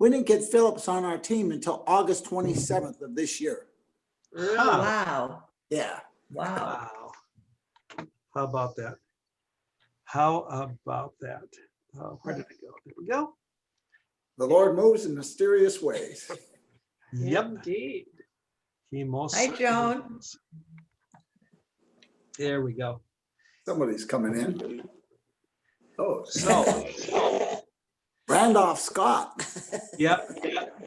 We didn't get Phillips on our team until August 27th of this year. Really? Wow. Yeah. Wow. Wow. How about that? How about that? Where did it go? There we go. The Lord moves in mysterious ways. Yep. Indeed. He most Hi, certainly Joan. does. There we go. Somebody's coming in. Oh, So, Randolph Scott. yep.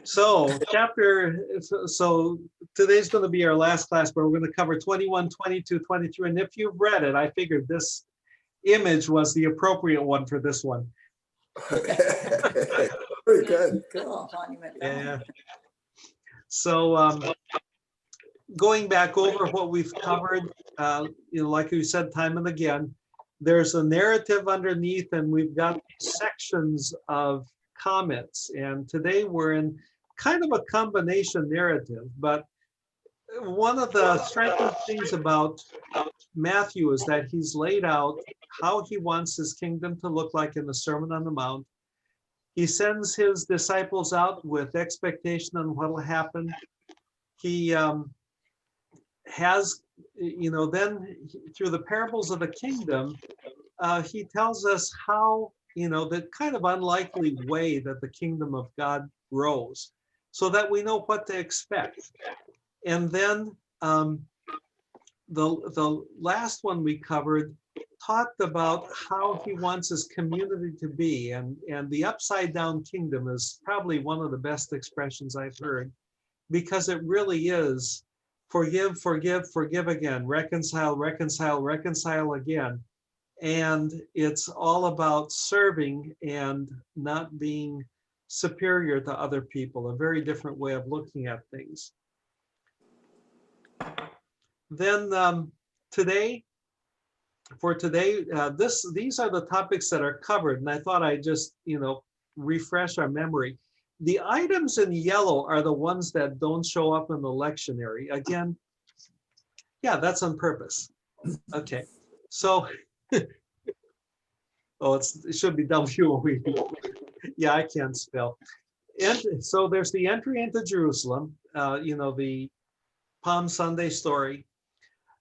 So today's going to be our last class where we're going to cover 21, 22, 23. And if you've read it, I figured this image was the appropriate one for this one. Very good. Cool. Yeah. So going back over what we've covered, like we said time and again, there's a narrative underneath and we've got sections of comments. And today we're in kind of a combination narrative, but one of the striking things about Matthew is that he's laid out how he wants his kingdom to look like in the Sermon on the Mount. He sends his disciples out with expectation on what will happen. He has, then through the parables of the kingdom, he tells us how, the kind of unlikely way that the kingdom of God grows so that we know what to expect. And then the last one we covered talked about how he wants his community to be. And the upside down kingdom is probably one of the best expressions I've heard, because it really is forgive, forgive, forgive again, reconcile, reconcile, reconcile again. And it's all about serving and not being superior to other people, a very different way of looking at things. Then for today, these are the topics that are covered, and I thought I'd just, refresh our memory. The items in yellow are the ones that don't show up in the lectionary. Again, yeah, that's on purpose. Okay, so, it should be W-O-E. Yeah, I can't spell. And so there's the entry into Jerusalem, the Palm Sunday story.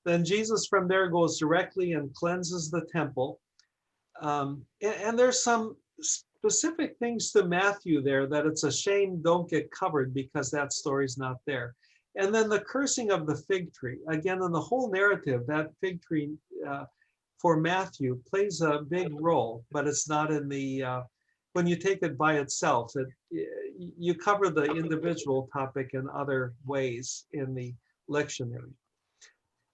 Then Jesus from there goes directly and cleanses the temple. And there's some specific things to Matthew there that it's a shame don't get covered because that story's not there. And then the cursing of the fig tree. Again, in the whole narrative, that fig tree for Matthew plays a big role, but it's not in the, when you take it by itself, you cover the individual topic in other ways in the lectionary.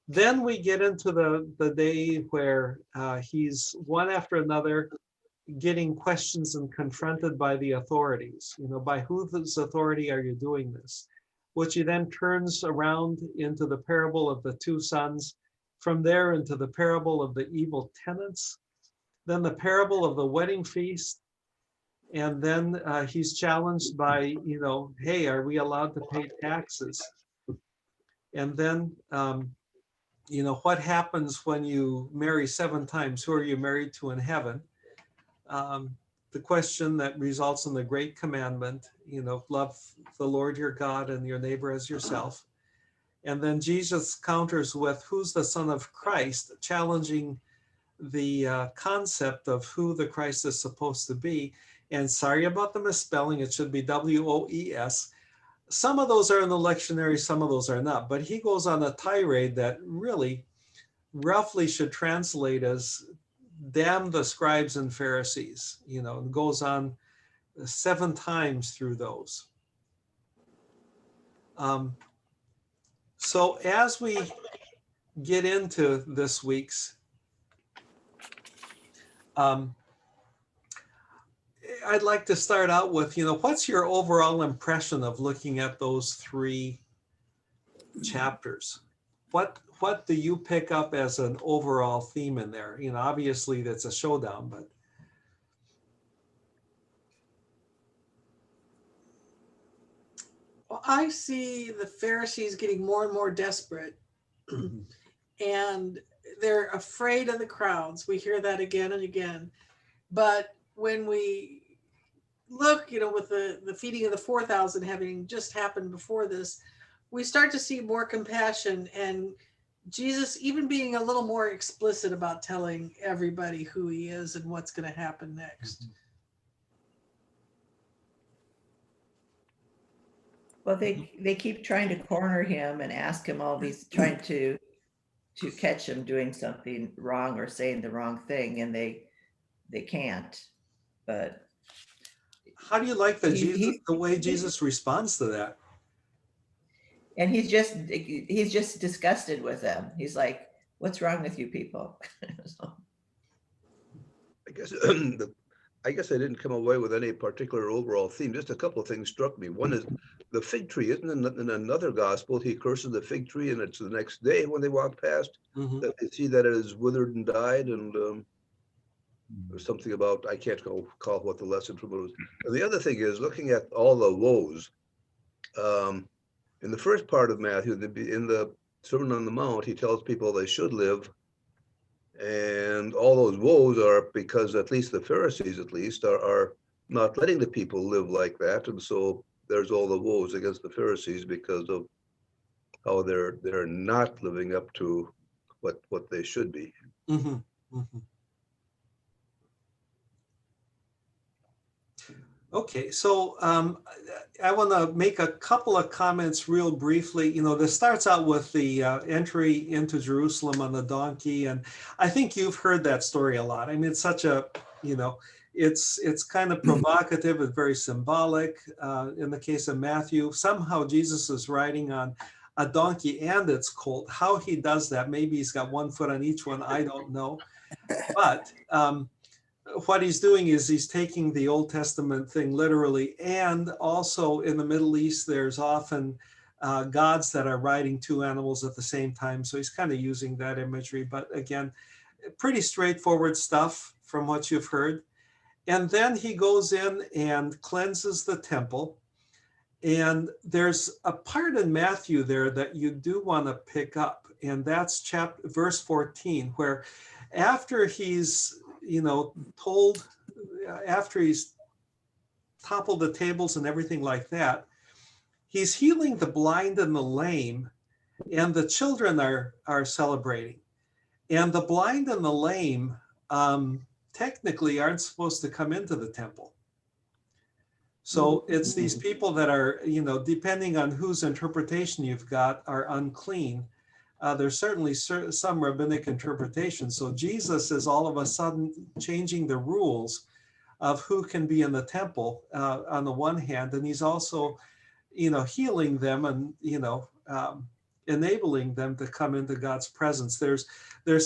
Then we get into the day where he's one after another getting questions and confronted by the authorities. By whose authority are you doing this? Which he then turns around into the parable of the two sons, from there into the parable of the evil tenants, then the parable of the wedding feast, and then he's challenged by, hey, are we allowed to pay taxes? And then, what happens when you marry 7 times? Who are you married to in heaven? The question that results in the great commandment, love the Lord your God and your neighbor as yourself. And then Jesus counters with who's the Son of Christ, challenging the concept of who the Christ is supposed to be. And sorry about the misspelling, it should be W-O-E-S. Some of those are in the lectionary, some of those are not, but he goes on a tirade that really roughly should translate as damn the scribes and Pharisees, and goes on 7 times through those. So as we get into this week's, I'd like to start out with, what's your overall impression of looking at those 3 chapters? What do you pick up as an overall theme in there? Obviously that's a showdown, but. Well, I see the Pharisees getting more and more desperate, and they're afraid of the crowds. We hear that again and again. But when look, with the feeding of the 4,000 having just happened before this, we start to see more compassion and Jesus even being a little more explicit about telling everybody who he is and what's going to happen next. Well, they keep trying to corner him and ask him all these, trying to catch him doing something wrong or saying the wrong thing, and they can't. But How do you like the He- the way Jesus responds to that? and he's just disgusted with them. He's like, "What's wrong with you people?" So, I guess I guess I didn't come away with any particular overall theme. Just a couple of things struck me. One is the fig tree. Isn't in another gospel he curses the fig tree, and it's the next day when they walk past Mhm. that they see that it is withered and died, and there's something about, I can't call what the lesson from it was. And the other thing is looking at all the woes. In the first part of Matthew, in the Sermon on the Mount, he tells people they should live. And all those woes are because at least the Pharisees, are not letting the people live like that. And so there's all the woes against the Pharisees because of how they're not living up to what they should be. Mhm. Mhm. Okay, so I want to make a couple of comments real briefly. This starts out with the entry into Jerusalem on the donkey, and I think you've heard that story a lot. I mean, it's such a, it's kind of provocative. It's very symbolic. In the case of Matthew, somehow Jesus is riding on a donkey and it's colt. How he does that? Maybe he's got one foot on each one. I don't know, but. What he's doing is he's taking the Old Testament thing literally, and also in the Middle East, there's often gods that are riding two animals at the same time. So he's kind of using that imagery, but again, pretty straightforward stuff from what you've heard. And then he goes in and cleanses the temple. And there's a part in Matthew there that you do want to pick up, and that's verse 14, where after he's told, after he's toppled the tables and everything like that, he's healing the blind and the lame, and the children are celebrating. And the blind and the lame technically aren't supposed to come into the temple. So it's these people that are, depending on whose interpretation you've got, are unclean. There's certainly some rabbinic interpretation. So Jesus is all of a sudden changing the rules of who can be in the temple on the one hand, and he's also, healing them and, enabling them to come into God's presence. There's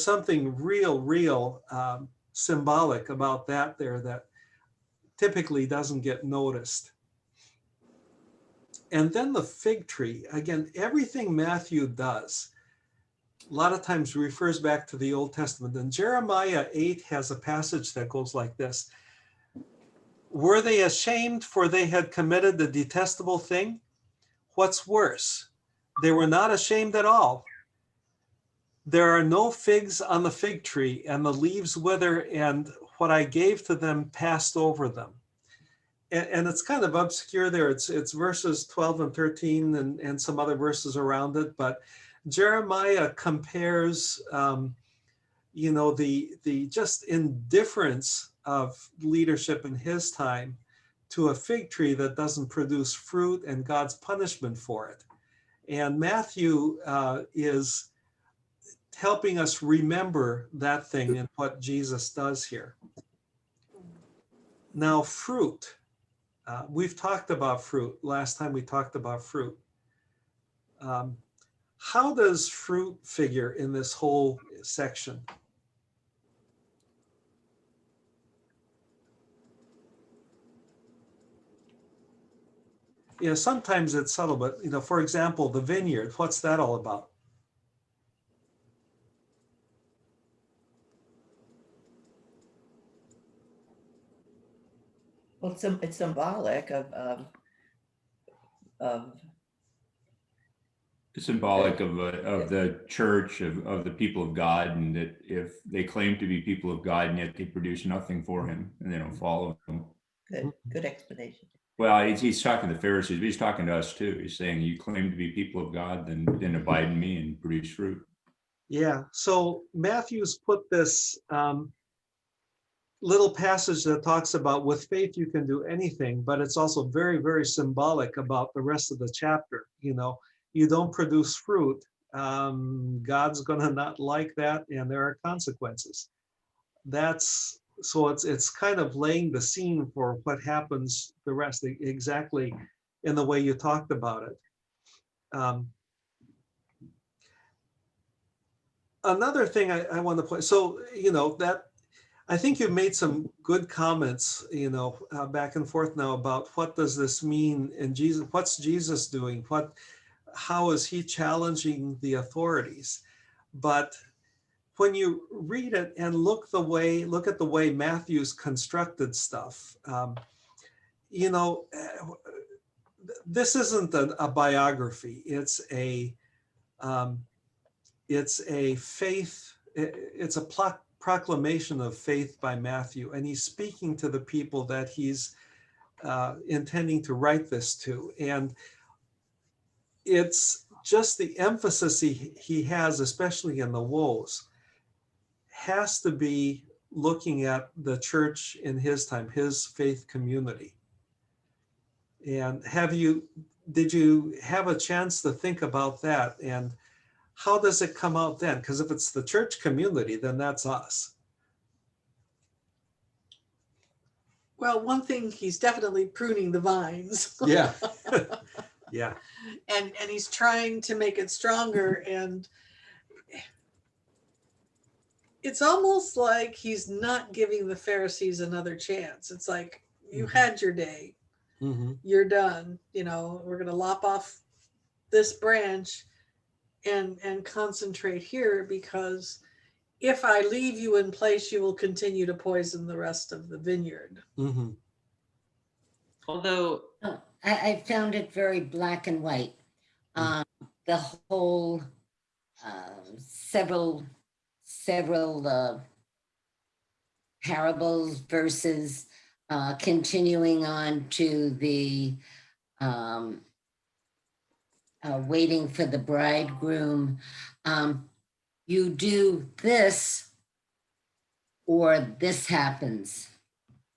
something real symbolic about that there that typically doesn't get noticed. And then the fig tree, again, everything Matthew does, a lot of times refers back to the Old Testament. And Jeremiah 8 has a passage that goes like this. Were they ashamed for they had committed the detestable thing? What's worse, they were not ashamed at all. There are no figs on the fig tree, and the leaves wither, and what I gave to them passed over them. And it's kind of obscure there. It's verses 12 and 13 and some other verses around it. But Jeremiah compares, the just indifference of leadership in his time to a fig tree that doesn't produce fruit and God's punishment for it. And Matthew is helping us remember that thing and what Jesus does here. Now, fruit. We've talked about fruit. Last time we talked about fruit. How does fruit figure in this whole section? Sometimes it's subtle, but, for example, the vineyard, what's that all about? well, it's symbolic of symbolic of the church, of the people of God, and that if they claim to be people of God and yet they produce nothing for him and they don't follow him. Good explanation. Well, he's talking to the Pharisees, but he's talking to us too. He's saying, you claim to be people of God, then abide in me and produce fruit. Yeah, so Matthew's put this little passage that talks about with faith you can do anything, but it's also very, very symbolic about the rest of the chapter. You don't produce fruit, God's gonna not like that, and there are consequences. So it's kind of laying the scene for what happens the rest, exactly in the way you talked about it. Another thing I want to point, so that I think you've made some good comments, back and forth now about what does this mean, and what's Jesus doing? How is he challenging the authorities? But when you read it and look at the way Matthew's constructed stuff, this isn't a biography. It's a faith. It's a proclamation of faith by Matthew, and he's speaking to the people that he's intending to write this to. And it's just the emphasis he has, especially in the woes, has to be looking at the church in his time, his faith community. And did you have a chance to think about that? And how does it come out then? Because if it's the church community, then that's us. Well, one thing, he's definitely pruning the vines. Yeah. Yeah. And he's trying to make it stronger. And it's almost like he's not giving the Pharisees another chance. It's like, you had your day. You're done. We're going to lop off this branch and concentrate here, because if I leave you in place, you will continue to poison the rest of the vineyard. Although I found it very black and white. The whole several parables versus continuing on to the waiting for the bridegroom. You do this or this happens.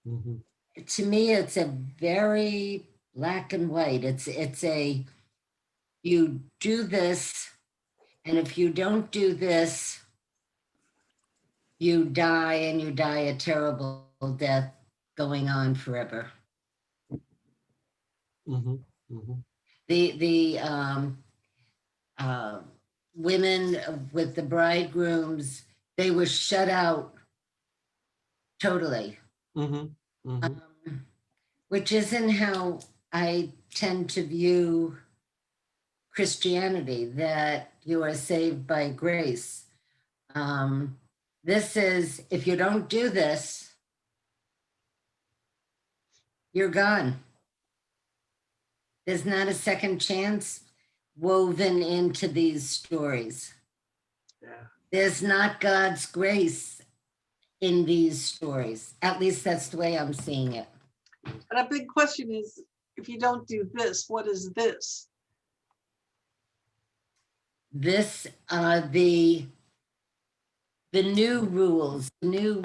To me, it's a very black and white. It's you do this, and if you don't do this, you die, and you die a terrible death going on forever. The women with the bridegrooms, they were shut out totally. Which isn't how I tend to view Christianity, that you are saved by grace. This is, if you don't do this, you're gone. There's not a second chance woven into these stories. Yeah. There's not God's grace in these stories. At least that's the way I'm seeing it. And a big question is, if you don't do this, what is this? This are the new rules, new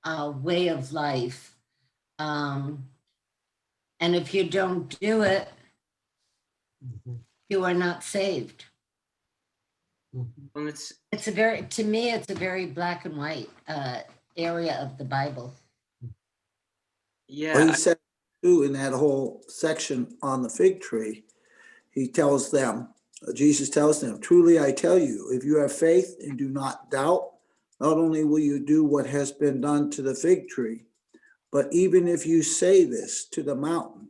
way of life. And if you don't do it, you are not saved. Well, It's a very, to me, it's a very black and white area of the Bible. yeah, Well, he said too, in that whole section on the fig tree, he tells them, Jesus tells them, truly I tell you, if you have faith and do not doubt, not only will you do what has been done to the fig tree, but even if you say this to the mountain,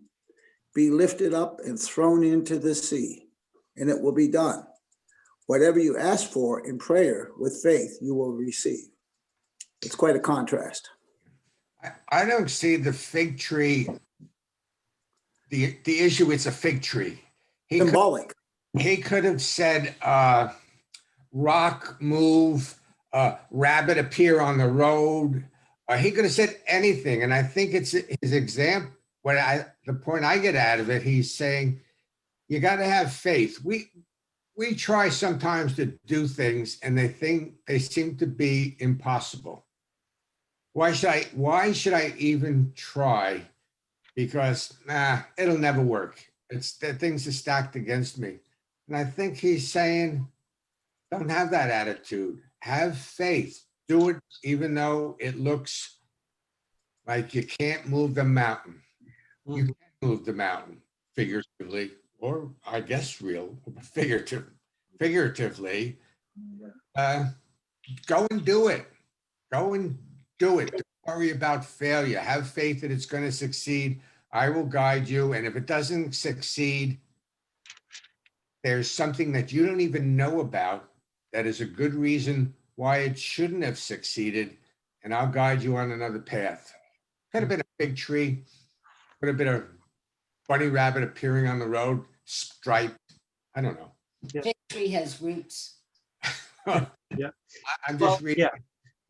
be lifted up and thrown into the sea, and it will be done. Whatever you ask for in prayer with faith, you will receive. It's quite a contrast. I don't see the fig tree. The issue is a fig tree. Symbolic. He could have said, rock move, rabbit appear on the road, He could have said anything. And I think it's his example. The point I get out of it, he's saying, you got to have faith. We try sometimes to do things and they seem to be impossible. Why should I even try? Because it'll never work. It's that things are stacked against me. And I think he's saying, don't have that attitude. Have faith. Do it even though it looks like you can't move the mountain. You can move the mountain figuratively, or I guess figuratively. Go and do it. Go and do it. Don't worry about failure. Have faith that it's going to succeed. I will guide you. And if it doesn't succeed, there's something that you don't even know about that is a good reason why it shouldn't have succeeded. And I'll guide you on another path. Could have been a big tree. Could have been a bunny rabbit appearing on the road, striped. I don't know. Fig tree has roots. Yeah. I'm Well, just reading.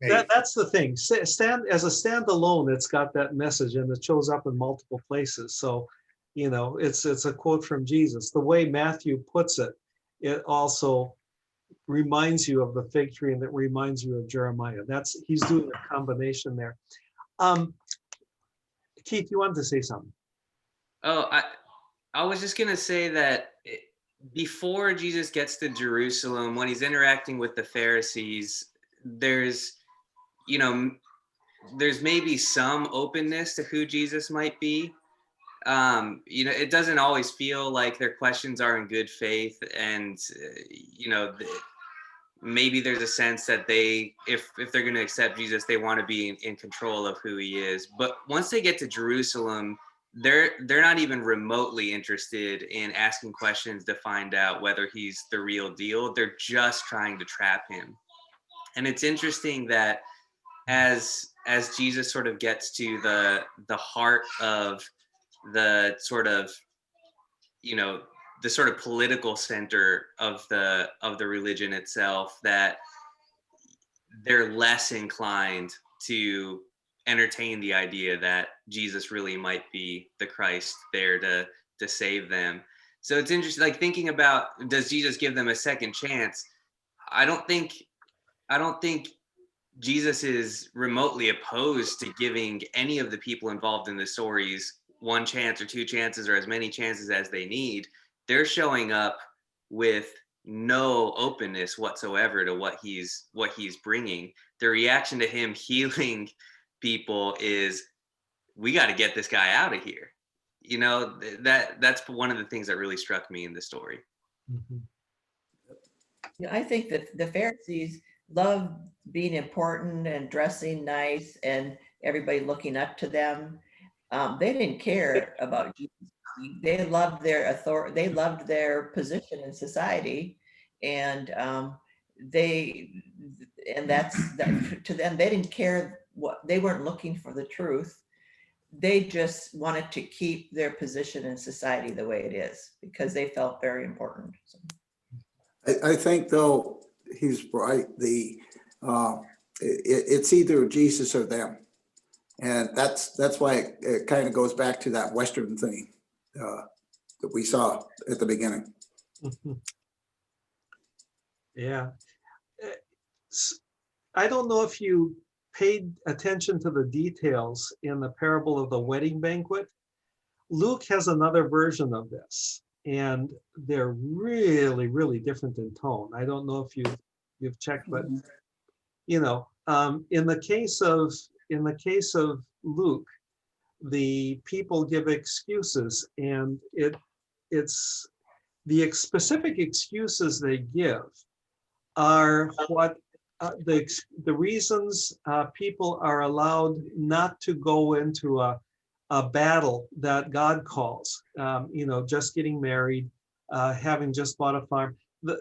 yeah, that's the thing. As a standalone, it's got that message and it shows up in multiple places. So, it's a quote from Jesus. The way Matthew puts it, it also reminds you of the fig tree and it reminds you of Jeremiah. He's doing a combination there. Keith, you wanted to say something? Oh, I was just gonna say that before Jesus gets to Jerusalem, when he's interacting with the Pharisees, there's maybe some openness to who Jesus might be. It doesn't always feel like their questions are in good faith, and maybe there's a sense that if they're going to accept Jesus, they want to be in control of who he is. But once they get to Jerusalem, they're not even remotely interested in asking questions to find out whether he's the real deal. They're just trying to trap him. And it's interesting that as Jesus sort of gets to the heart of the sort of the sort of political center of the religion itself, that they're less inclined to entertain the idea that Jesus really might be the Christ there to save them. So it's interesting, like thinking about, does Jesus give them a second chance? I don't think Jesus is remotely opposed to giving any of the people involved in the stories one chance or two chances or as many chances as they need. They're showing up with no openness whatsoever to what he's bringing. The reaction to him healing people is, we got to get this guy out of here. That's one of the things that really struck me in the story. Mm-hmm. I think that the Pharisees loved being important and dressing nice and everybody looking up to them. They didn't care about Jesus. They loved their authority. They loved their position in society, and that's to them. They didn't care they weren't looking for the truth. They just wanted to keep their position in society the way it is because they felt very important. So. I think though he's right. It's either Jesus or them, and that's why it kind of goes back to that Western thing that we saw at the beginning. Yeah, I don't know if you paid attention to the details in the parable of the wedding banquet. Luke has another version of this, and they're really, really different in tone. I don't know if you've checked, but in the case of Luke, the people give excuses, and it's the specific excuses they give are what the reasons people are allowed not to go into a battle that God calls, just getting married, having just bought a farm.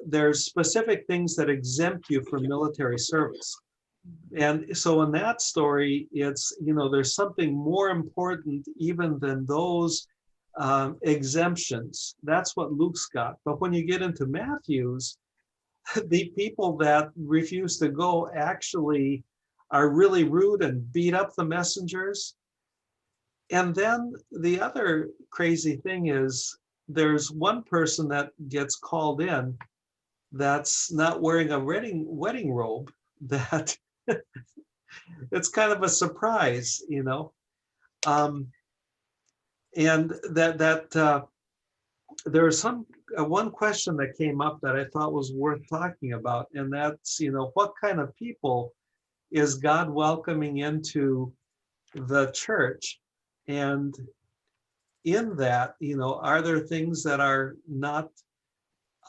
There's specific things that exempt you from military service. And so in that story, it's, there's something more important even than those exemptions. That's what Luke's got. But when you get into Matthew's, the people that refuse to go actually are really rude and beat up the messengers. And then the other crazy thing is there's one person that gets called in that's not wearing a wedding robe, that it's kind of a surprise, you know. And that there's one question that came up that I thought was worth talking about, and that's, you know, what kind of people is God welcoming into the church? And in that, you know, are there things that are not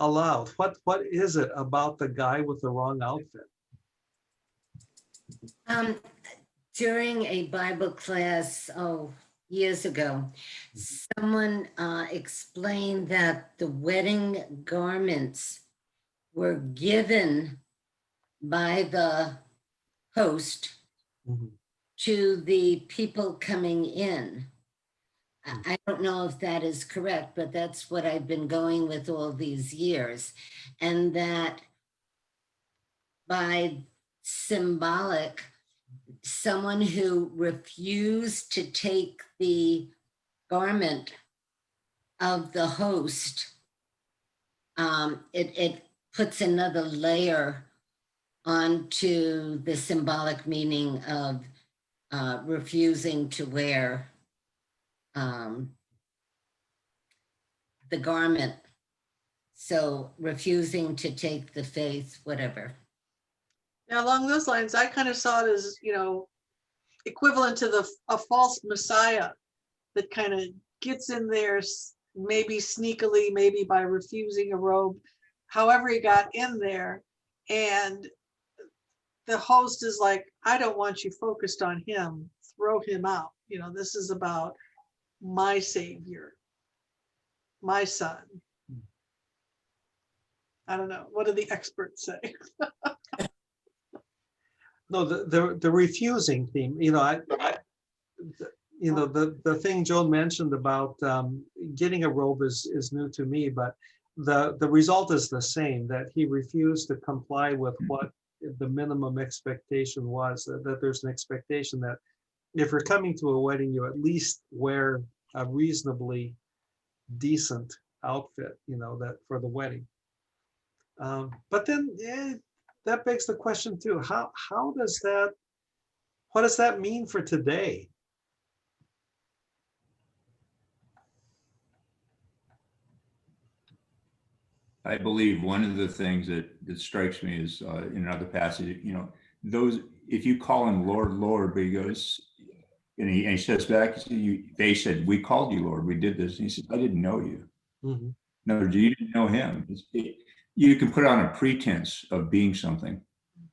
allowed? What is it about the guy with the wrong outfit? During a Bible class, years ago, someone explained that the wedding garments were given by the host Mhm. to the people coming in. I don't know if that is correct, but that's what I've been going with all these years. And that by symbolic, someone who refused to take the garment of the host, it puts another layer onto the symbolic meaning of refusing to wear the garment. So refusing to take the faith, whatever. Now, along those lines, I kind of saw it as, you know, equivalent to a false messiah that kind of gets in there, maybe sneakily, maybe by refusing a robe, however he got in there. And the host is like, I don't want you focused on him, throw him out. You know, this is about my savior, my son. I don't know. What do the experts say? No, the refusing theme, you know, the thing Joan mentioned about getting a robe is new to me, but the result is the same, that he refused to comply with what the minimum expectation was, that there's an expectation that if you're coming to a wedding, you at least wear a reasonably decent outfit, you know, that for the wedding. But then that begs the question too, how does that, what does that mean for today? I believe one of the things that strikes me is in another passage, you know, those, if you call him Lord, Lord, but he goes, and he says back, they said, we called you Lord, we did this. And he said, I didn't know you. Mm-hmm. No, you didn't know him. You can put on a pretense of being something,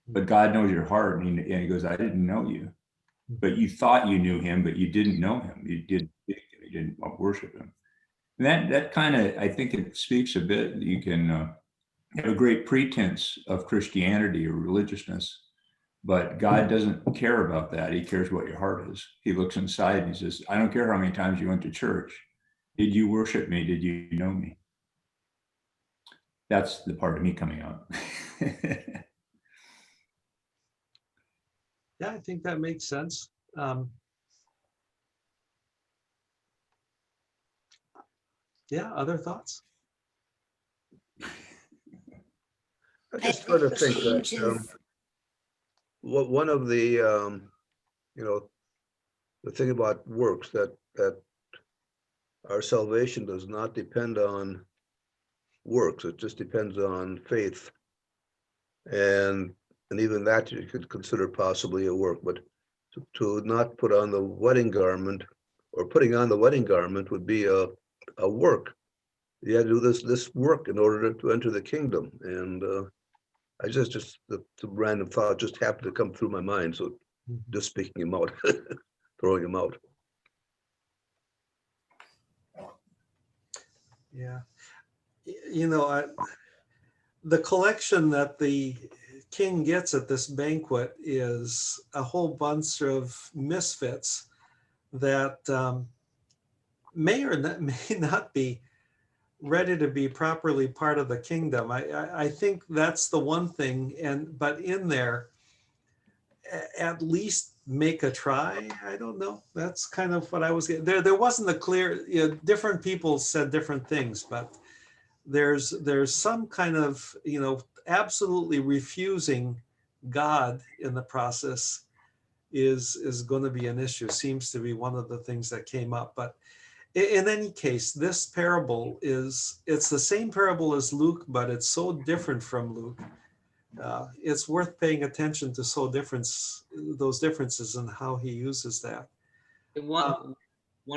but God knows your heart. And he goes, I didn't know you, but you thought you knew him, but you didn't know him. You didn't worship him. And that kind of, I think it speaks a bit. You can have a great pretense of Christianity or religiousness, but God doesn't care about that. He cares what your heart is. He looks inside and he says, I don't care how many times you went to church. Did you worship me? Did you know me? That's the part of me coming out. Yeah, I think that makes sense. Yeah, other thoughts? I just sort of think that one of the, you know, the thing about works, that our salvation does not depend on works. It just depends on faith. And even that you could consider possibly a work, but to not put on the wedding garment, or putting on the wedding garment, would be a work. You had to do this work in order to enter the kingdom. And I just the random thought just happened to come through my mind. So just speaking him out, throwing him out. Yeah. You know, the collection that the king gets at this banquet is a whole bunch of misfits that may or may not be ready to be properly part of the kingdom. I think that's the one thing. But in there, at least make a try. I don't know. That's kind of what I was getting. There wasn't a clear, different people said different things, but there's some kind of, absolutely refusing God in the process is going to be an issue, seems to be one of the things that came up. But in any case, this parable it's the same parable as Luke, but it's so different from Luke. It's worth paying attention to those differences and how he uses that. One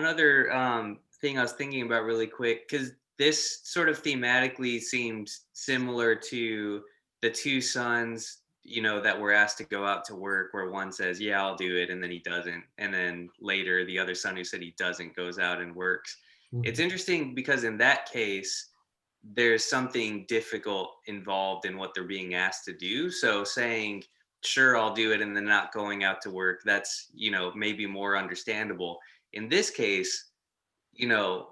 other thing I was thinking about really quick, because this sort of thematically seemed similar to the two sons, that were asked to go out to work, where one says, yeah, I'll do it, and then he doesn't. And then later, the other son who said he doesn't goes out and works. Mm-hmm. It's interesting because in that case, there's something difficult involved in what they're being asked to do. So saying, sure, I'll do it, and then not going out to work, that's, maybe more understandable. In this case, the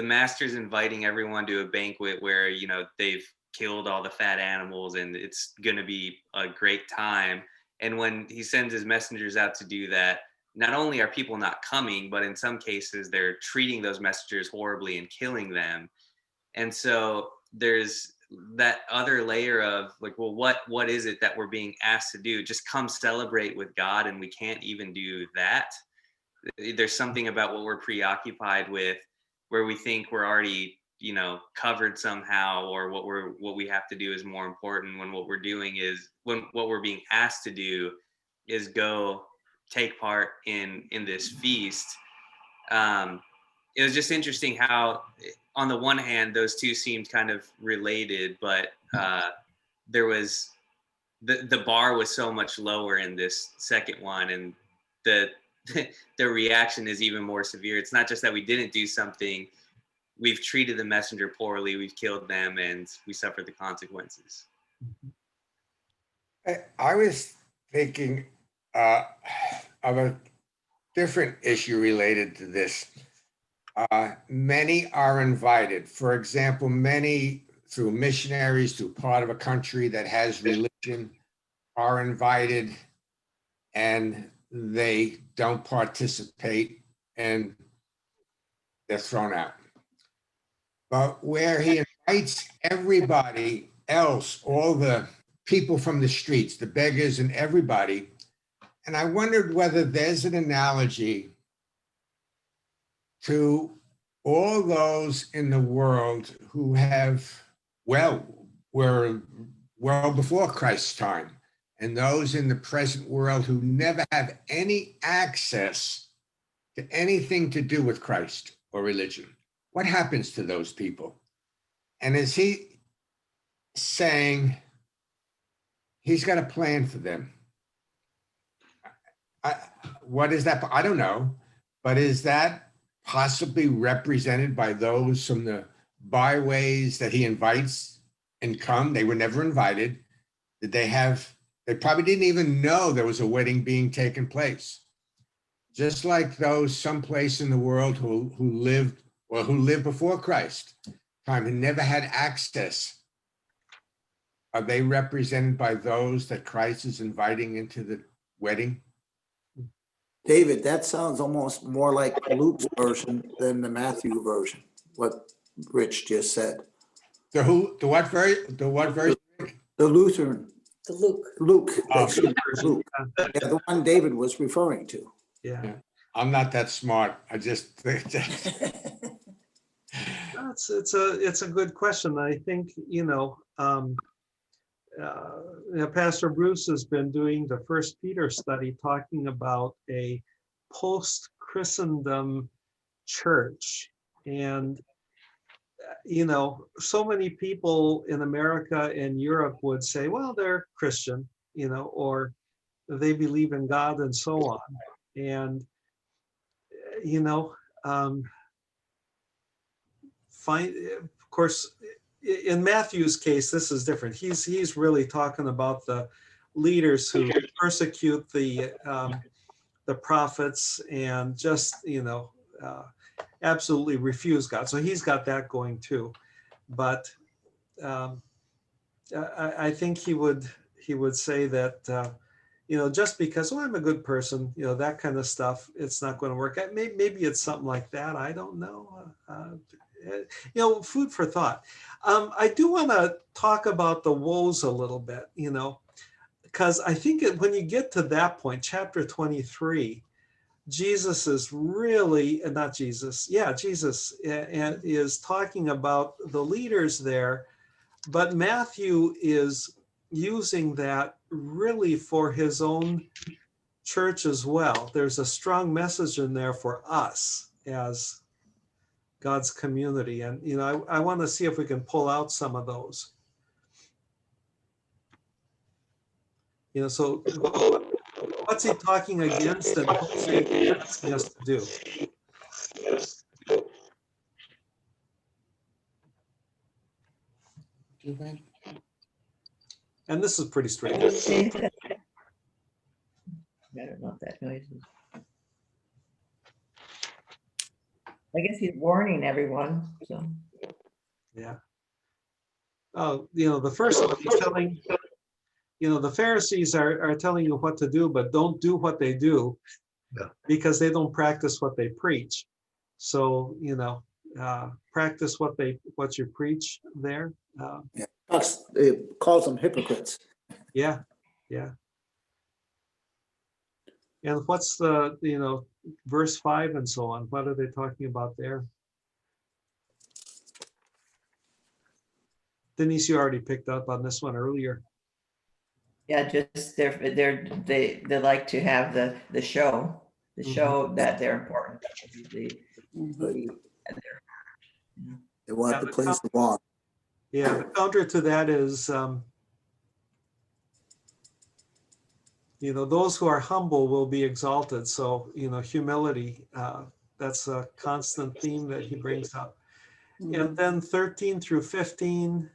master's inviting everyone to a banquet where, they've killed all the fat animals and it's going to be a great time. And when he sends his messengers out to do that, not only are people not coming, but in some cases they're treating those messengers horribly and killing them. And so there's that other layer of like, well, what is it that we're being asked to do? Just come celebrate with God, and we can't even do that. There's something about what we're preoccupied with where we think we're already, covered somehow, or what we have to do is more important, when what we're doing is, when what we're being asked to do is go take part in this feast. It was just interesting how, on the one hand, those two seemed kind of related, but there was the bar was so much lower in this second one, and the reaction is even more severe. It's not just that we didn't do something, we've treated the messenger poorly, we've killed them, and we suffer the consequences. I was thinking of a different issue related to this. Many are invited. For example, many, through missionaries, through part of a country that has religion, are invited and they don't participate and they're thrown out. But where he invites everybody else, all the people from the streets, the beggars and everybody, and I wondered whether there's an analogy to all those in the world who were well before Christ's time, and those in the present world who never have any access to anything to do with Christ or religion. What happens to those people? And is he saying he's got a plan for them? What is that? I don't know. But is that possibly represented by those from the byways that he invites and come? They were never invited. They probably didn't even know there was a wedding being taken place. Just like those someplace in the world who lived before Christ, time and never had access. Are they represented by those that Christ is inviting into the wedding? David, that sounds almost more like Luke's version than the Matthew version, what Rich just said. The what version? The Lutheran. The Luke. Luke. Oh. Luke. Yeah, the one David was referring to. Yeah. I'm not that smart. I just It's a good question. I think, Pastor Bruce has been doing the First Peter study, talking about a post-Christendom church. And, so many people in America and Europe would say, well, they're Christian, or they believe in God and so on. And, of course, in Matthew's case, this is different. He's really talking about the leaders who persecute the prophets and just absolutely refuse God. So he's got that going too. But I think he would say that just because, oh, I'm a good person, that kind of stuff, it's not going to work. Maybe it's something like that. I don't know. Food for thought. I do want to talk about the woes a little bit, because I think when you get to that point, chapter 23, Jesus is really, not Jesus, yeah, Jesus is talking about the leaders there, but Matthew is using that really for his own church as well. There's a strong message in there for us as God's community. And, I want to see if we can pull out some of those. So what's he talking against and what's he asking us to do? And this is pretty straight. I don't know if that noise is. I guess he's warning everyone, so. Yeah. Oh, the first one he's telling, the Pharisees are telling you what to do, but don't do what they do, because they don't practice what they preach. So, practice what you preach there. It calls them hypocrites. Yeah. And what's the, verse 5 and so on? What are they talking about there? Denise, you already picked up on this one earlier. Yeah, just they like to have the show, that they're important. They want the place to walk. Yeah, the counter to that is, those who are humble will be exalted. So, humility, that's a constant theme that he brings up. And then 13 through 15.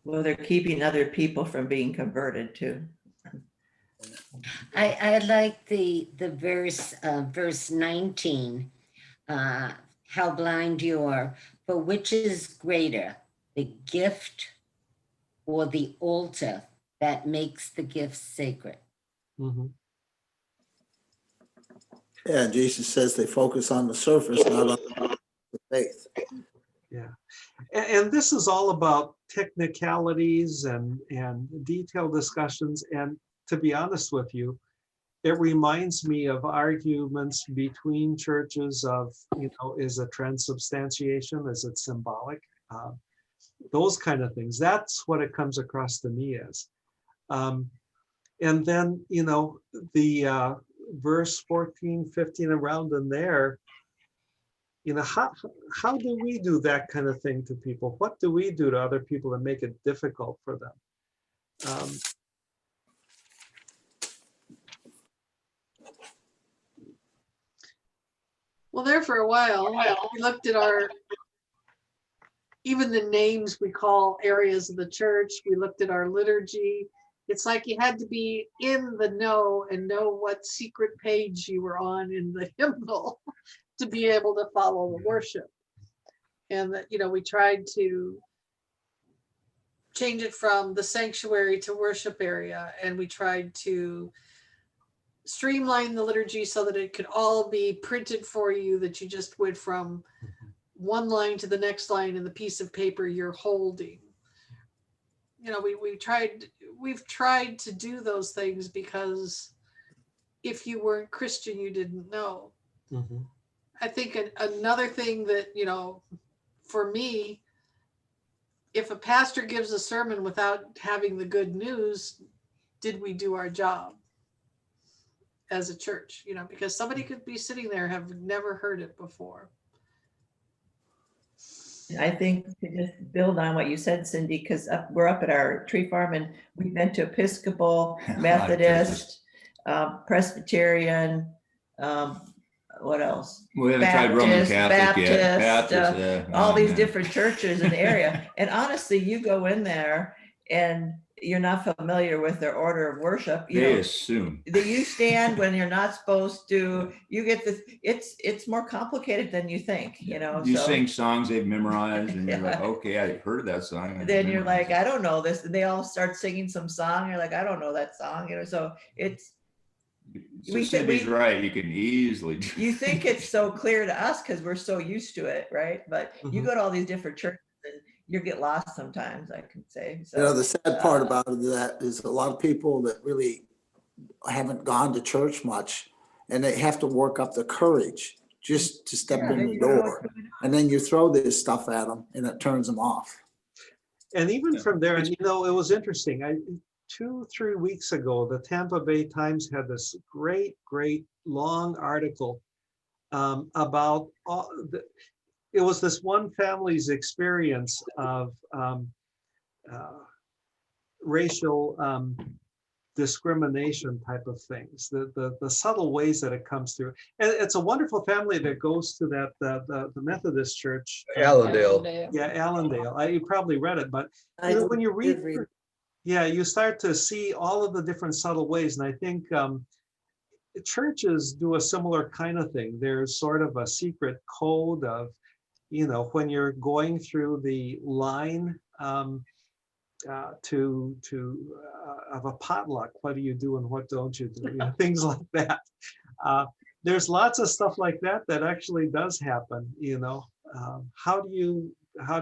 Well, they're keeping other people from being converted too. I like the verse 19, how blind you are, for which is greater, the gift or the altar that makes the gift sacred? Mm-hmm. Yeah, Jesus says they focus on the surface, not on the faith. Yeah. And this is all about technicalities and detailed discussions. And to be honest with you, it reminds me of arguments between churches of, is a transubstantiation, is it symbolic? Those kind of things. That's what it comes across to me as. And then, the verse 14, 15 around in there, how do we do that kind of thing to people? What do we do to other people to make it difficult for them? Well, there for a while, we looked at even the names we call areas of the church. We looked at our liturgy. It's like you had to be in the know and know what secret page you were on in the hymnal to be able to follow the worship. And that, we tried to change it from the sanctuary to worship area. And we tried to streamline the liturgy so that it could all be printed for you, that you just went from one line to the next line in the piece of paper you're holding. We've tried to do those things because if you weren't Christian, you didn't know. Mm-hmm. I think another thing that, for me, if a pastor gives a sermon without having the good news, did we do our job as a church? Because somebody could be sitting there, have never heard it before. I think to just build on what you said, Cindy, because we're up at our tree farm and we've been to Episcopal, Methodist, Presbyterian, what else? We haven't tried Roman Catholic yet. Baptist, all these different churches in the area. And honestly, you go in there and you're not familiar with their order of worship, you They know, assume. you stand when you're not supposed to, you get this, it's more complicated than you think, you know, You so. sing songs they've memorized and you're like, Yeah. okay, I heard that song. I Then you're memorized like, it. I don't know this, and they all start singing some song, you're like, I don't know that song, you know, so it's, So we- Cindy's we- right. You can easily. you think it's so clear to us because we're so used to it, right? But you Mhm. go to all these different churches and you get lost sometimes, I can say, You know, so. the sad part about that is a lot of people that really haven't gone to church much, and they have to work up the courage just to step Yeah, in they the don't know what's door. going on. And then you throw this stuff at them and it turns them off. And even Yeah. from there, and you know, it was interesting. 2-3 weeks ago, the Tampa Bay Times had this great long article about it was this one family's experience of racial discrimination type of things, the subtle ways that it comes through. And it's a wonderful family that goes to that the Methodist church. Allendale. Yeah, Allendale. You probably read it, but you know, when you read, yeah, you start to see all of the different subtle ways. And I think churches do a similar kind of thing. There's sort of a secret code of, you know, when you're going through the line of a potluck, what do you do and what don't you do? You know, things like that. There's lots of stuff like that that actually does happen, you know. How do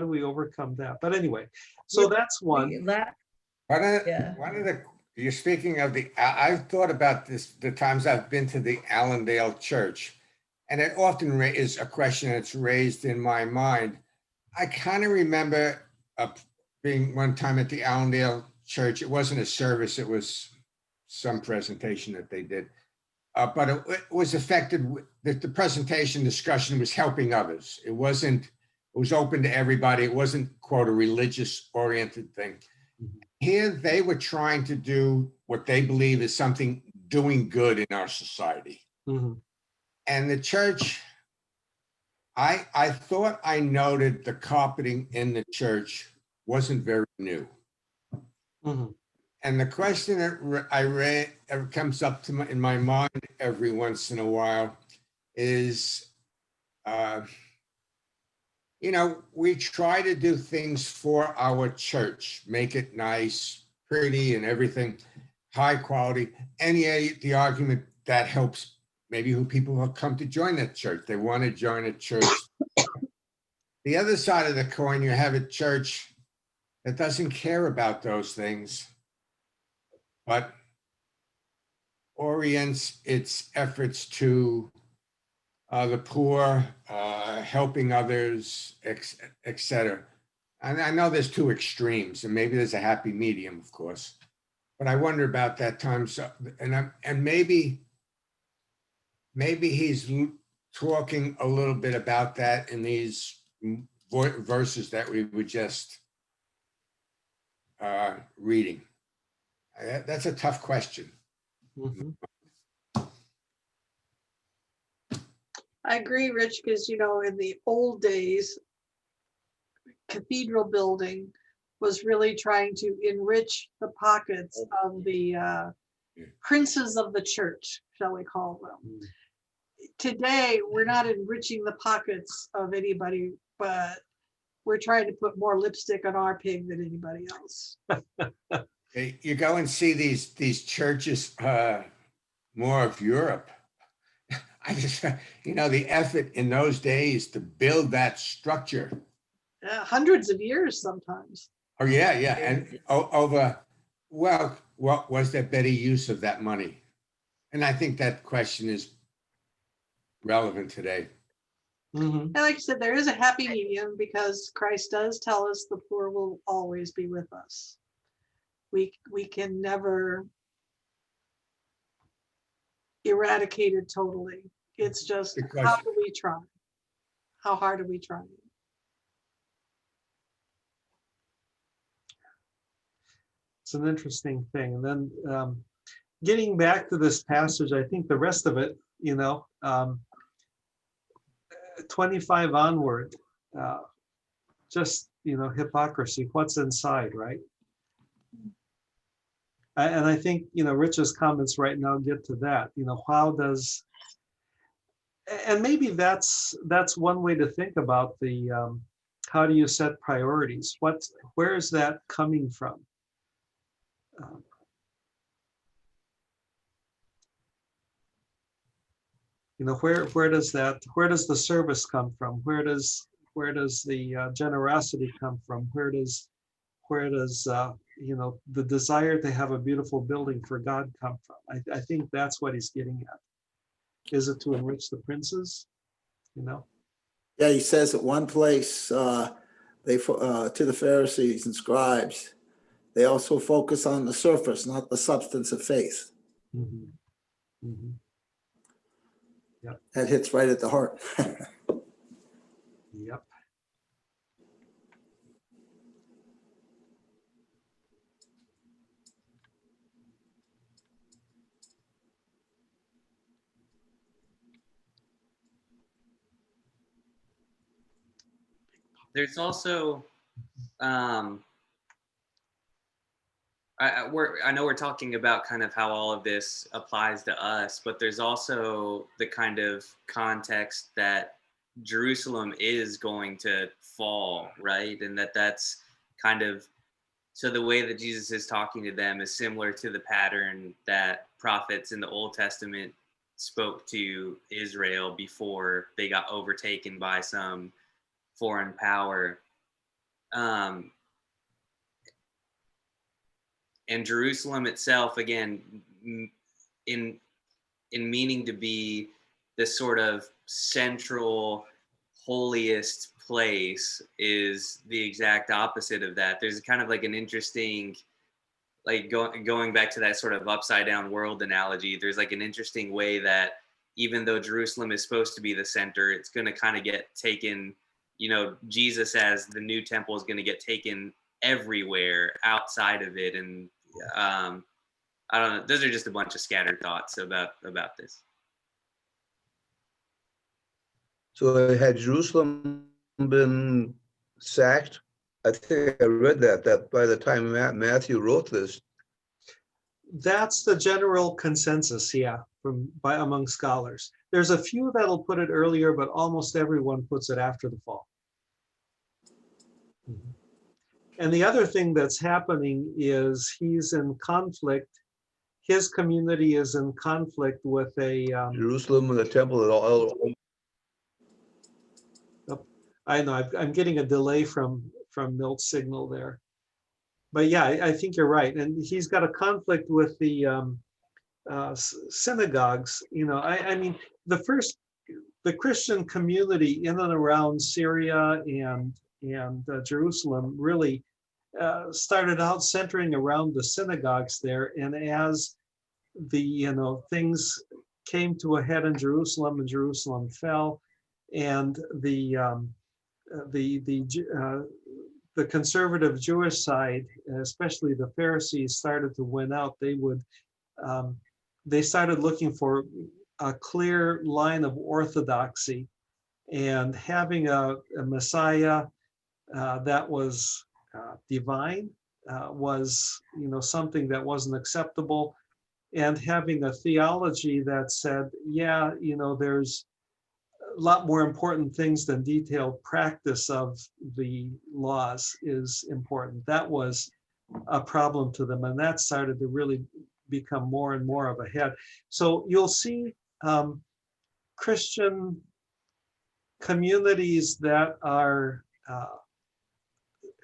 we overcome that? But anyway, so that's one. Yeah. One of the, you're speaking of I've thought about this, the times I've been to the Allendale Church, and it often is a question that's raised in my mind. I kind of remember being one time at the Allendale Church. It wasn't a service, it was some presentation that they did. But it was affected, the presentation discussion was helping others. It was open to everybody. It wasn't, quote, a religious oriented thing. Here, they were trying to do what they believe is something doing good in our society. Mm-hmm. And the church, I thought I noted the carpeting in the church wasn't very new. Mm-hmm. And the question that I read comes up to in my mind every once in a while is, you know, we try to do things for our church, make it nice, pretty, and everything, high quality. And the argument that helps maybe who people will come to join that church. They want to join a church. The other side of the coin, you have a church that doesn't care about those things, but orients its efforts to the poor, helping others, etc. And I know there's two extremes, and maybe there's a happy medium, of course. But I wonder about that time. So, and maybe he's talking a little bit about that in these verses that we were just reading. That's a tough question. Mm-hmm. I agree, Rich, because, you know, in the old days, cathedral building was really trying to enrich the pockets of the princes of the church, shall we call them. Today, we're not enriching the pockets of anybody, but we're trying to put more lipstick on our pig than anybody else. You go and see these churches, more of Europe. I just, you know, the effort in those days to build that structure. Hundreds of years sometimes. Oh, yeah. And over, well, what was there better use of that money? And I think that question is relevant today. Mm-hmm. And like I said, there is a happy medium because Christ does tell us the poor will always be with us. We can never eradicate it totally. It's just, Because- how do we try? How hard are we trying? It's an interesting thing. And then getting back to this passage, I think the rest of it, you know, 25 onward, just, you know, hypocrisy, what's inside, right? And I think, Rich's comments right now get to that, how does, and maybe that's one way to think about the, how do you set priorities? Where is that coming from? Where does the service come from? Where does the generosity come from? Where does the desire to have a beautiful building for God come from? I think that's what he's getting at. Is it to enrich the princes? Yeah, he says at one place, to the Pharisees and scribes, they also focus on the surface, not the substance of faith. Mm-hmm. Mm-hmm. Yep. That hits right at the heart. Yep. There's also, I know we're talking about kind of how all of this applies to us, but there's also the kind of context that Jerusalem is going to fall, right? And that's kind of, so the way that Jesus is talking to them is similar to the pattern that prophets in the Old Testament spoke to Israel before they got overtaken by some foreign power. And Jerusalem itself, again, in meaning to be the sort of central, holiest place, is the exact opposite of that. There's kind of like an interesting, like going back to that sort of upside down world analogy, there's like an interesting way that even though Jerusalem is supposed to be the center, it's going to kind of get taken, Jesus as the new temple is going to get taken everywhere outside of it. And I don't know, those are just a bunch of scattered thoughts about this. So had Jerusalem been sacked? I think I read that by the time Matthew wrote this. That's the general consensus, yeah, among scholars. There's a few that'll put it earlier, but almost everyone puts it after the fall. Mm-hmm. And the other thing that's happening is he's in conflict. His community is in conflict with a Jerusalem and the temple and all. I know I'm getting a delay from Milt's signal there, but yeah, I think you're right. And he's got a conflict with the synagogues. I mean, the Christian community in and around Syria and Jerusalem really started out centering around the synagogues there. And as the things came to a head in Jerusalem, and Jerusalem fell, and the conservative Jewish side, especially the Pharisees, started to win out. They started looking for a clear line of orthodoxy, and having a Messiah that was divine was something that wasn't acceptable, and having a theology that said, yeah, there's a lot more important things than detailed practice of the laws is important. That was a problem to them, and that started to really become more and more of a head. So you'll see Christian communities that are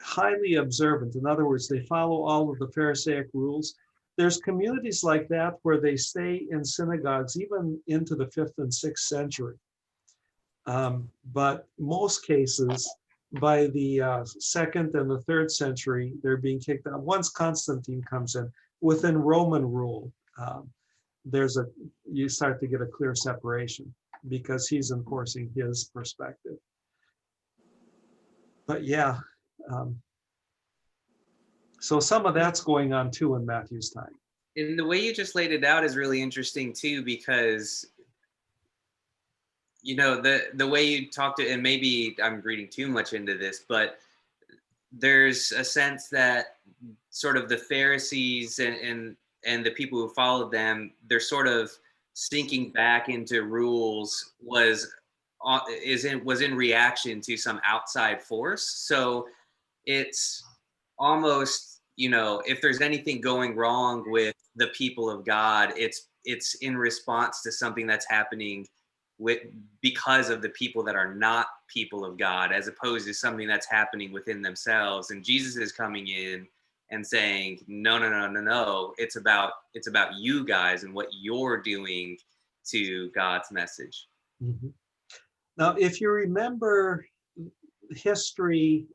highly observant. In other words, they follow all of the Pharisaic rules. There's communities like that where they stay in synagogues even into the 5th and 6th century. But most cases, by the 2nd and the 3rd century, they're being kicked out. Once Constantine comes in, within Roman rule, you start to get a clear separation because he's enforcing his perspective. But yeah, so some of that's going on too in Matthew's time. And the way you just laid it out is really interesting too, because the way you talked to, and maybe I'm reading too much into this, but there's a sense that sort of the Pharisees and the people who followed them, they're sort of sinking back into rules was in reaction to some outside force. So it's almost, if there's anything going wrong with the people of God, it's in response to something that's happening because of the people that are not people of God, as opposed to something that's happening within themselves. And Jesus is coming in and saying, no, it's about you guys and what you're doing to God's message. Mhm. Now, if you remember history,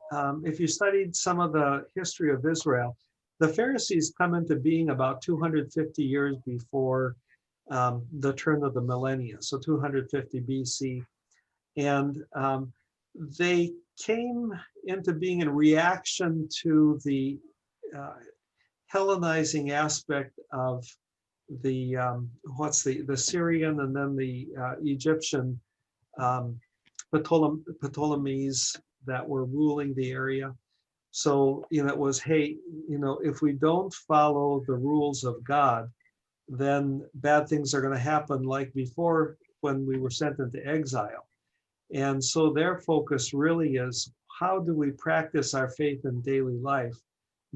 if you studied some of the history of Israel, the Pharisees come into being about 250 years before the turn of the millennia, so 250 BC. And they came into being in reaction to the Hellenizing aspect of the Syrian and then the Egyptian Ptolemies that were ruling the area. So, it was, hey, if we don't follow the rules of God, then bad things are going to happen like before when we were sent into exile. And so their focus really is, how do we practice our faith in daily life?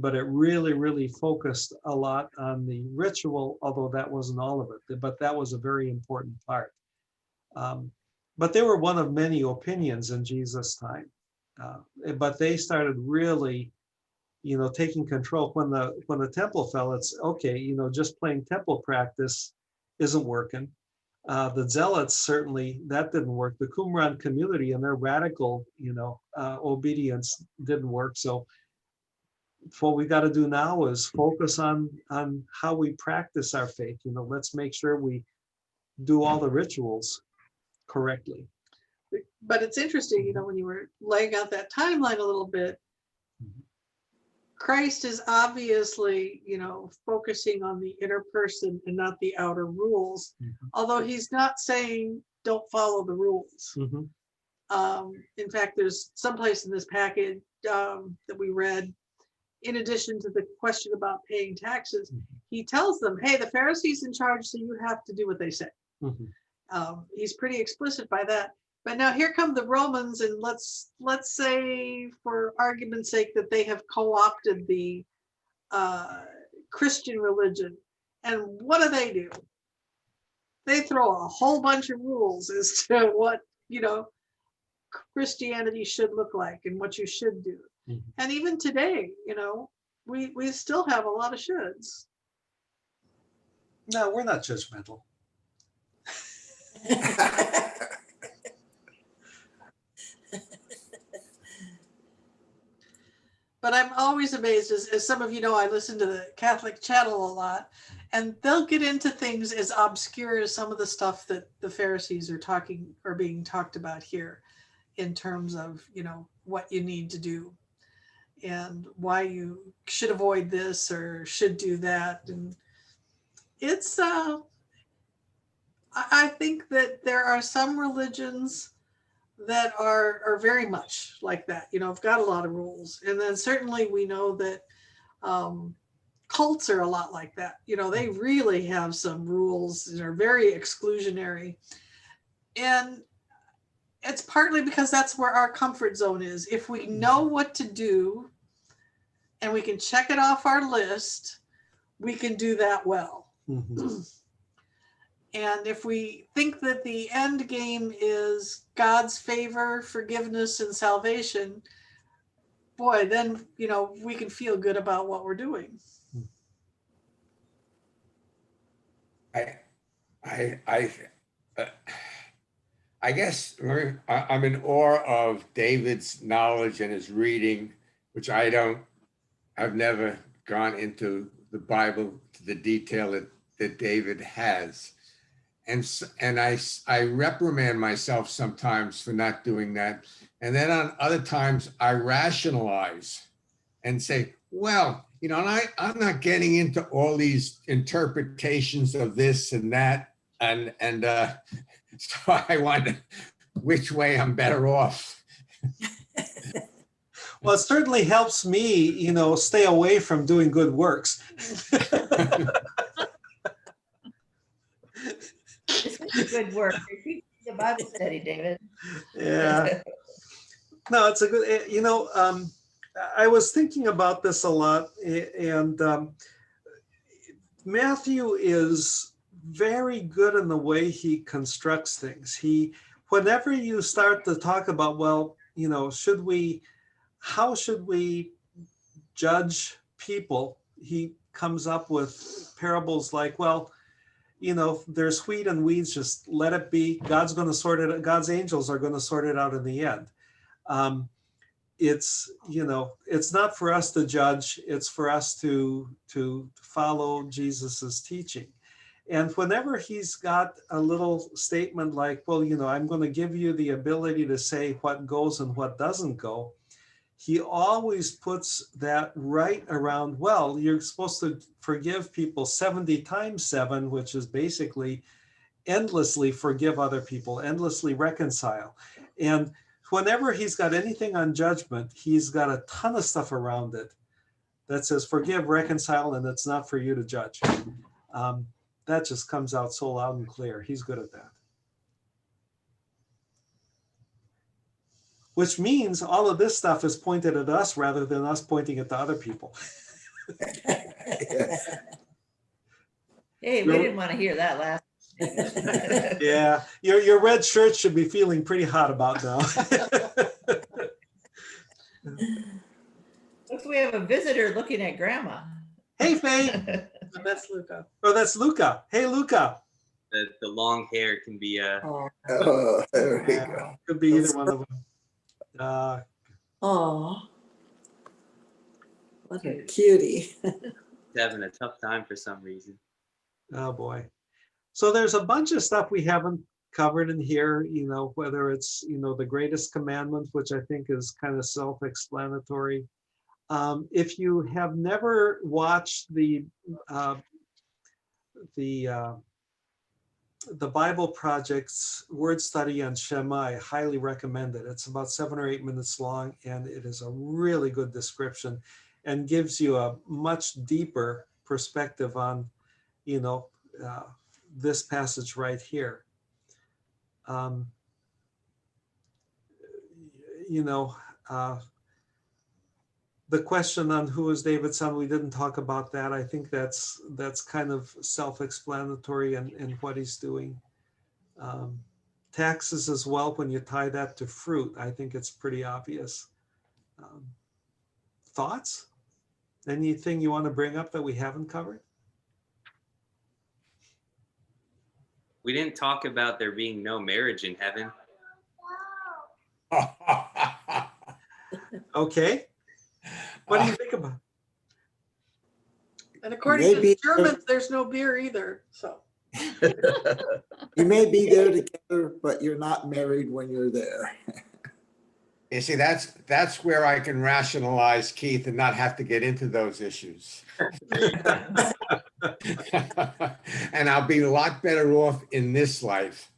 But it really, really focused a lot on the ritual, although that wasn't all of it, but that was a very important part. But they were one of many opinions in Jesus' time. But they started really, taking control. When the temple fell, it's okay, just plain temple practice isn't working. The Zealots, certainly that didn't work. The Qumran community and their radical, obedience didn't work. So what we got to do now is focus on how we practice our faith. Let's make sure we do all the rituals correctly. But it's interesting, when you were laying out that timeline a little bit, Christ is obviously, focusing on the inner person and not the outer rules, although he's not saying don't follow the rules. In fact, there's someplace in this package that we read, in addition to the question about paying taxes, he tells them, hey, the Pharisees in charge, so you have to do what they say. He's pretty explicit by that. But now here come the Romans, and let's say, for argument's sake, that they have co-opted the Christian religion. And what do? They throw a whole bunch of rules as to what, Christianity should look like and what you should do. And even today, we still have a lot of shoulds. No, we're not judgmental. But I'm always amazed, as some of you know, I listen to the Catholic channel a lot, and they'll get into things as obscure as some of the stuff that the Pharisees are being talked about here, in terms of, what you need to do and why you should avoid this or should do that. And it's, I think that there are some religions that are very much like that, have got a lot of rules. And then certainly we know that cults are a lot like that. They really have some rules that are very exclusionary. And it's partly because that's where our comfort zone is. If we know what to do and we can check it off our list, we can do that well. And if we think that the end game is God's favor, forgiveness, and salvation, boy, then, we can feel good about what we're doing. I guess I'm in awe of David's knowledge and his reading, which I've never gone into the Bible to the detail that David has. And I reprimand myself sometimes for not doing that. And then on other times I rationalize and say, well, I'm not getting into all these interpretations of this and that. And so I wonder which way I'm better off. Well, it certainly helps me, you know, stay away from doing good works. This is good work. You're teaching the Bible study, David. Yeah. No, it's a good, you know, I was thinking about this a lot, and Matthew is very good in the way he constructs things. Whenever you start to talk about, well, you know, how should we judge people? He comes up with parables like, well, you know, there's wheat and weeds, just let it be. God's going to sort it. God's angels are going to sort it out in the end. It's, you know, it's not for us to judge. It's for us to follow Jesus's teaching. And whenever he's got a little statement like, well, you know, I'm going to give you the ability to say what goes and what doesn't go, he always puts that right around, well, you're supposed to forgive people 70 times 7, which is basically endlessly forgive other people, endlessly reconcile. And whenever he's got anything on judgment, he's got a ton of stuff around it that says forgive, reconcile, and it's not for you to judge. That just comes out so loud and clear. He's good at that. Which means all of this stuff is pointed at us rather than us pointing at the other people. Yes. Hey, we didn't want to hear that last. Yeah, your red shirt should be feeling pretty hot about now. Looks we have a visitor looking at Grandma. Hey, Faye. That's Luca. Oh, that's Luca. Hey, Luca. The long hair can be Oh, there we go. Could be either one of them. Oh, what a cutie. having a tough time for some reason. Oh, boy. So there's a bunch of stuff we haven't covered in here, you know, whether it's, you know, the greatest commandment, which I think is kind of self-explanatory. If you have never watched the Bible Project's word study on Shema, I highly recommend it. It's about 7 or 8 minutes long, and it is a really good description and gives you a much deeper perspective on, you know, this passage right here. You know, the question on who is David's son, we didn't talk about that. I think that's kind of self-explanatory in what he's doing. Taxes as well, when you tie that to fruit, I think it's pretty obvious. Thoughts? Anything you want to bring up that we haven't covered? We didn't talk about there being no marriage in heaven. Okay. What do you think about? And according to the Germans, there's no beer either. So You may be there together, but you're not married when you're there. You see, that's where I can rationalize Keith and not have to get into those issues. And I'll be a lot better off in this life.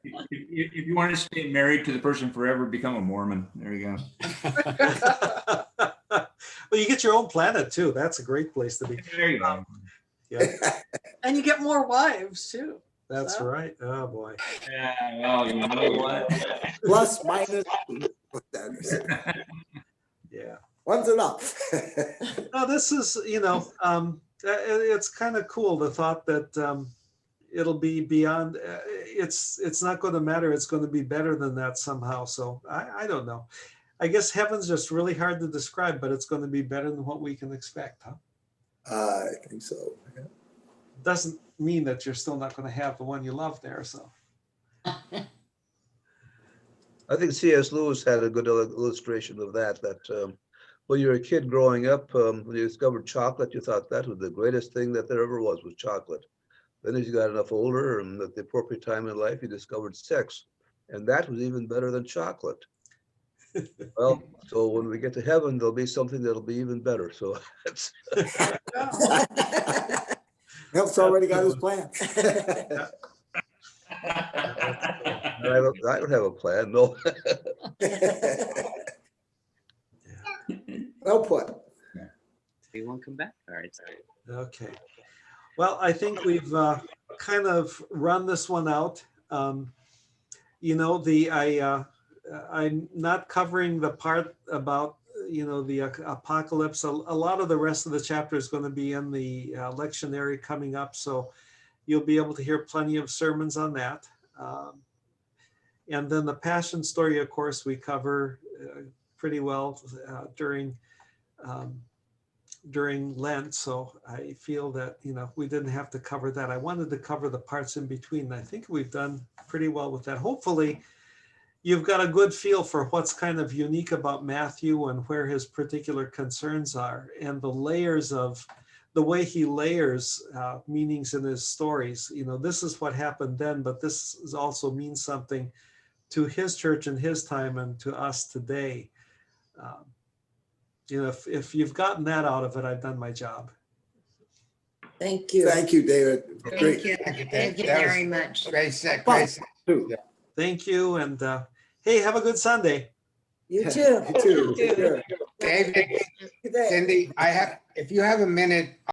If you want to stay married to the person forever, become a Mormon. There you go. Well, you get your own planet too. That's a great place to be. There you go. Yeah, and you get more wives too. that's So. right. Oh boy. Yeah, well, you know what? Plus, minus. Yeah. One's enough. No, this is, you know, it's kind of cool, the thought that it'll be beyond, it's not going to matter. It's going to be better than that somehow. So I don't know. I guess heaven's just really hard to describe, but it's going to be better than what we can expect, huh? I think so. Yeah. Doesn't mean that you're still not going to have the one you love there. So I think C.S. Lewis had a good illustration of that, when you were a kid growing up, when you discovered chocolate, you thought that was the greatest thing that there ever was chocolate. Then as you got enough older and at the appropriate time in life, you discovered sex. And that was even better than chocolate. Well, so when we get to heaven, there'll be something that'll be even better. So that's Help's already got his plan. I don't have a plan, no. Well put. He won't come back. All right, sorry. Okay. Well, I think we've kind of run this one out. You know, I'm not covering the part about, you know, the apocalypse. A lot of the rest of the chapter is going to be in the lectionary coming up. So you'll be able to hear plenty of sermons on that. And then the Passion story, of course, we cover pretty well during Lent. So I feel that, you know, we didn't have to cover that. I wanted to cover the parts in between. I think we've done pretty well with that. Hopefully you've got a good feel for what's kind of unique about Matthew and where his particular concerns are, and the layers of the way he layers meanings in his stories. You know, this is what happened then, but this also means something to his church in his time and to us today. You know, if you've gotten that out of it, I've done my job. Thank you. Thank you, David. Thank you. Thank you very much. Great set, great set. Too. Thank you. And hey, have a good Sunday. You too. You too. Take care. David, Good day. Cindy, if you have a minute,